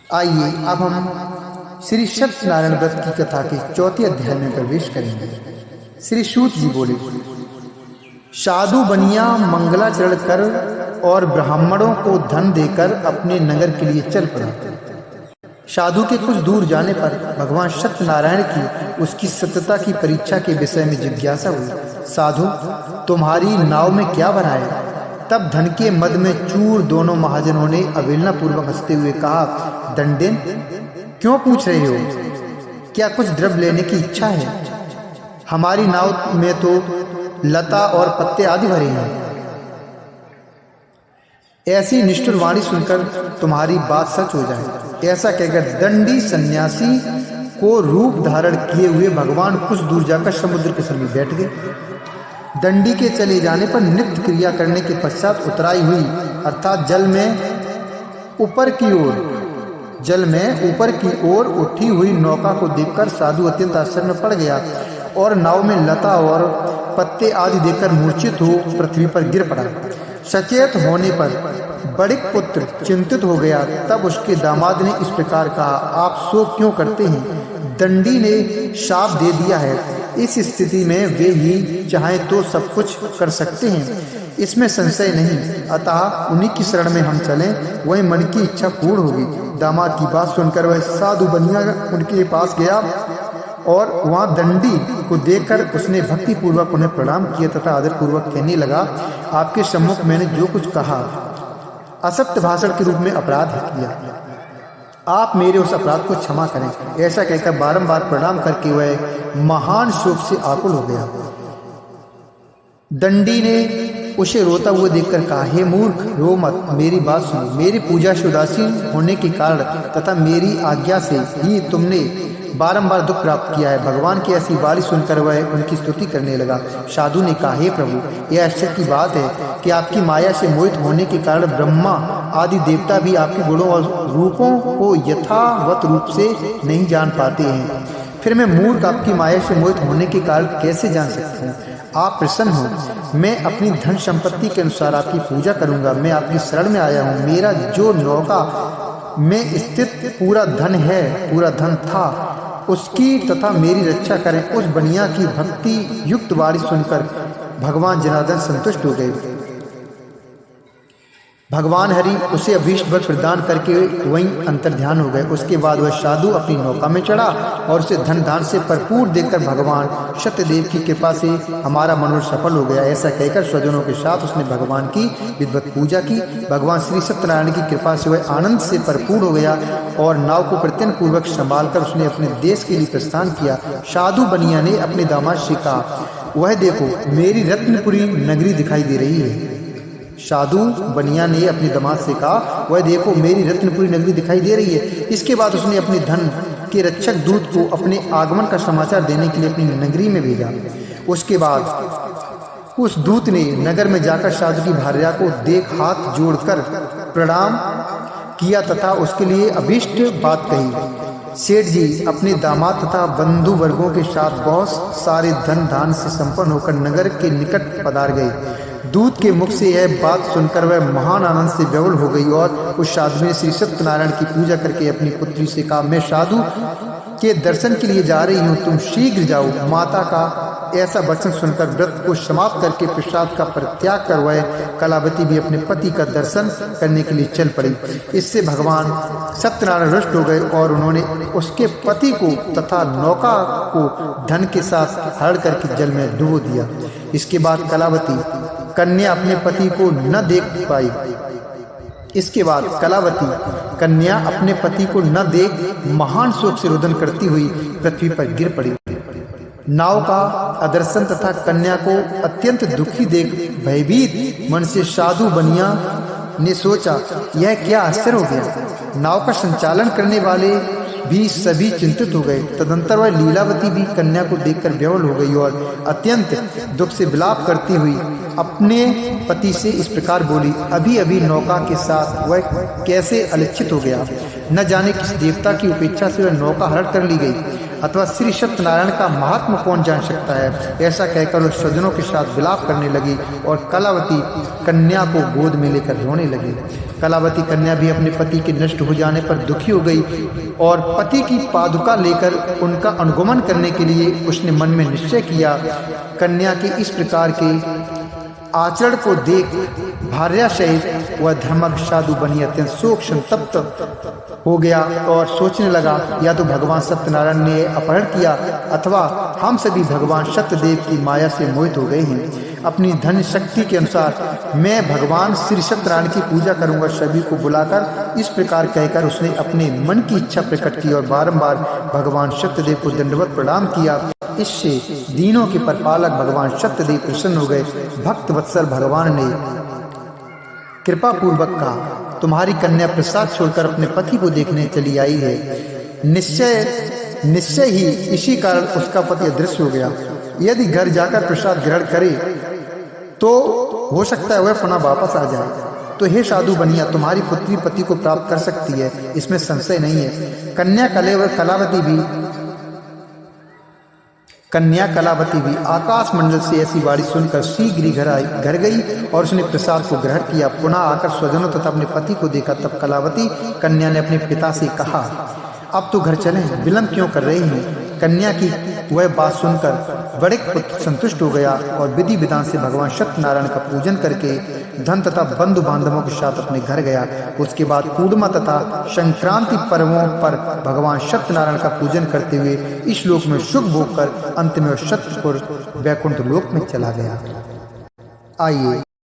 आइए अब हम श्री सत्यनारायण व्रत की कथा के चौथे अध्याय में प्रवेश करेंगे। श्री सूत जी बोले, साधु बनिया मंगलाचरण कर और ब्राह्मणों को धन देकर अपने नगर के लिए चल पड़ा। साधु के कुछ दूर जाने पर भगवान सत्यनारायण की उसकी सत्यता की परीक्षा के विषय में जिज्ञासा हुई। साधु, तुम्हारी नाव में क्या भरा है? तब धन के मद में चूर दोनों महाजनों ने अवहेलना पूर्वक हंसते हुए कहा, दंडेन, क्यों पूछ रहे हो? क्या कुछ द्रव्य लेने की इच्छा है? हमारी नाव में तो लता और पत्ते आदि भरे हैं। ऐसी निष्ठुर वाणी सुनकर तुम्हारी बात सच हो जाए। ऐसा कहकर दंडी सन्यासी को रूप धारण किए हुए भगवान कुछ दूर जाकर समुद्र के समीप बैठ गए। दंडी के चले जाने पर नित्य क्रिया करने के पश्चात उतराई हुई अर्थात जल में ऊपर की ओर उठी हुई नौका को देखकर साधु अत्यंत आश्चर्य में पड़ गया और नाव में लता और पत्ते आदि देखकर मूर्छित हो पृथ्वी पर गिर पड़ा। सचेत होने पर बड़िक पुत्र चिंतित हो गया। तब उसके दामाद ने इस प्रकार कहा, आप शोक क्यों करते हैं? दंडी ने शाप दे दिया है। इस स्थिति में वे ही चाहें तो सब कुछ कर सकते हैं, इसमें संशय नहीं। अतः उन्हीं की शरण में हम चलें, वही मन की इच्छा पूर्ण होगी। दामाद की बात सुनकर वह साधु बनिया उनके पास गया और वहां दंडी को देखकर उसने भक्ति पूर्वक उन्हें प्रणाम किया तथा आदर पूर्वक कहने लगा, आपके सम्मुख मैंने जो कुछ कहा असत्य भाषण के रूप में अपराध किया, आप मेरे उस अपराध को क्षमा करें। ऐसा कहकर बारंबार प्रणाम करके वह महान शोक से आकुल हो गया। दंडी ने उसे रोता हुआ देखकर कहा, हे मूर्ख, रो मत, मेरी बात सुनो। मेरी पूजा से उदासीन होने के कारण तथा मेरी आज्ञा से ही तुमने बारंबार दुख प्राप्त किया है। भगवान की ऐसी वाणी सुनकर वह उनकी स्तुति करने लगा। साधु ने कहा, हे प्रभु, यह आश्चर्य की बात है कि आपकी माया से मोहित होने के कारण ब्रह्मा आदि देवता भी आपके गुणों और रूपों को यथावत रूप से नहीं जान पाते हैं। फिर मैं मूर्ख आपकी माया से मोहित होने के कारण कैसे जान सकता हूँ? आप प्रसन्न हो, मैं अपनी धन संपत्ति के अनुसार आपकी पूजा करूंगा। मैं आपकी शरण में आया हूँ। मेरा जो नौका में स्थित पूरा धन था, उसकी तथा मेरी रक्षा करें। उस बनिया की भक्ति युक्त वाणी सुनकर भगवान जनार्दन संतुष्ट हो गए। भगवान हरि उसे अभीष्ट वर प्रदान करके वहीं अंतर्ध्यान हो गए। उसके बाद वह साधु अपनी नौका में चढ़ा और उसे धन दान से भरपूर देखकर भगवान सत्यदेव की कृपा से हमारा मनोरथ सफल हो गया। ऐसा कहकर स्वजनों के साथ उसने भगवान की विधिवत पूजा की। भगवान श्री सत्यनारायण की कृपा से वह आनंद से भरपूर हो गया और नाव को प्रत्यन पूर्वक संभालकर उसने अपने देश के लिए प्रस्थान किया। साधु बनिया ने अपने दामाद से कहा, वह देखो, मेरी रत्नपुरी नगरी दिखाई दे रही है। साधु बनिया ने अपने दामाद से कहा, वह देखो, मेरी रत्नपुरी नगरी दिखाई दे रही है। इसके बाद उसने अपने धन के रक्षक दूत को अपने आगमन का समाचार देने के लिए अपनी नगरी में भेजा। उसके बाद उस दूत ने नगर में जाकर साधु की भार्या को देख हाथ जोड़कर प्रणाम किया तथा उसके लिए अभीष्ट बात कही। सेठ जी अपने दामाद तथा बंधु वर्गों के साथ बहुत सारे धन धान से संपन्न होकर नगर के निकट पधार गए। दूत के मुख से यह बात सुनकर वह महान आनंद से विवल हो गई और उस साधु ने श्री सत्यनारायण की पूजा करके अपनी पुत्री से कहा, मैं साधु के दर्शन के लिए जा रही हूँ, तुम शीघ्र जाओ। माता का ऐसा वचन सुनकर व्रत को समाप्त करके प्रसाद का परित्याग कर वह कलावती भी अपने पति का दर्शन करने के लिए चल पड़ी। इससे भगवान सत्यनारायण रुष्ट हो गए और उन्होंने उसके पति को तथा नौका को धन के साथ हरण करके जल में डुबो दिया। इसके बाद कलावती कन्या अपने पति को न देख पाई। इसके बाद कलावती कन्या अपने पति को न देख महान शोक से रुदन करती हुई पृथ्वी पर गिर पड़ी। नाव का अदर्शन तथा कन्या को अत्यंत दुखी देख भयभीत मन से साधु बनिया ने सोचा, यह क्या आश्चर्य हो गया। नाव का संचालन करने वाले भी सभी चिंतित हो गए। तदंतर वह लीलावती भी कन्या को देखकर विवल हो गई और अत्यंत दुख से विलाप करती हुई अपने पति से इस प्रकार बोली, अभी अभी नौका के साथ वह कैसे अलक्षित हो गया। न जाने किस देवता की उपेक्षा से वह नौका हरण कर ली गई, अथवा श्री सत्यनारायण का महात्मा कौन जान सकता है। ऐसा कहकर वह स्वजनों के साथ विलाप करने लगी और कलावती कन्या को गोद में लेकर रोने लगी। कलावती कन्या भी अपने पति के नष्ट हो जाने पर दुखी हो गई और पति की पादुका लेकर उनका अनुगमन करने के लिए उसने मन में निश्चय किया। कन्या के इस प्रकार के आचरण को देख भार्या सहित वह धर्मज्ञ साधु बनी अत्यंत शोक संतप्त हो गया और सोचने लगा, या तो भगवान सत्यनारायण ने अपहरण किया अथवा हम सभी भगवान सत्यदेव की माया से मोहित हो गए हैं। अपनी धन शक्ति के अनुसार मैं भगवान श्री सत्यनारायण की पूजा करूंगा। सभी को बुलाकर इस प्रकार कहकर उसने अपने मन की इच्छा प्रकट की और बारंबार भगवान सत्यदेव को दंडवत प्रणाम किया। इससे दीनों के परपालक भगवान सत्यदेव प्रसन्न हो गए। भक्त वत्सल भगवान ने कृपा पूर्वक कहा, तुम्हारी कन्या प्रसाद छोड़कर अपने पति को देखने चली आई है। निश्चय ही इसी कारण उसका पति अदृश्य हो गया। यदि घर जाकर प्रसाद ग्रहण करे तो हो सकता है वह पुनः वापस आ जाए। तो हे साधु बनिया, तुम्हारी पुत्री पति को प्राप्त कर सकती है, इसमें संशय नहीं है। कन्या कलावती भी आकाश मंडल से ऐसी वाणी सुनकर शीघ्र ही घर गई और उसने प्रसाद को ग्रहण किया। पुनः आकर स्वजनों तथा अपने पति को देखा। तब कलावती कन्या ने अपने पिता से कहा, अब तो घर चलें, विलंब क्यों कर रही हैं। कन्या की वह बात सुनकर बड़े पुत्र संतुष्ट हो गया और विधि विधान से भगवान सत्यनारायण का पूजन करके धन तथा बंधु बांधवों के साथ अपने घर गया। उसके बाद पूर्णिमा तथा संक्रांति पर्वों पर भगवान सत्यनारायण का पूजन करते हुए इस लोक में सुख भोग कर अंत में सत्यपुर वैकुंठ लोक में चला गया। आइए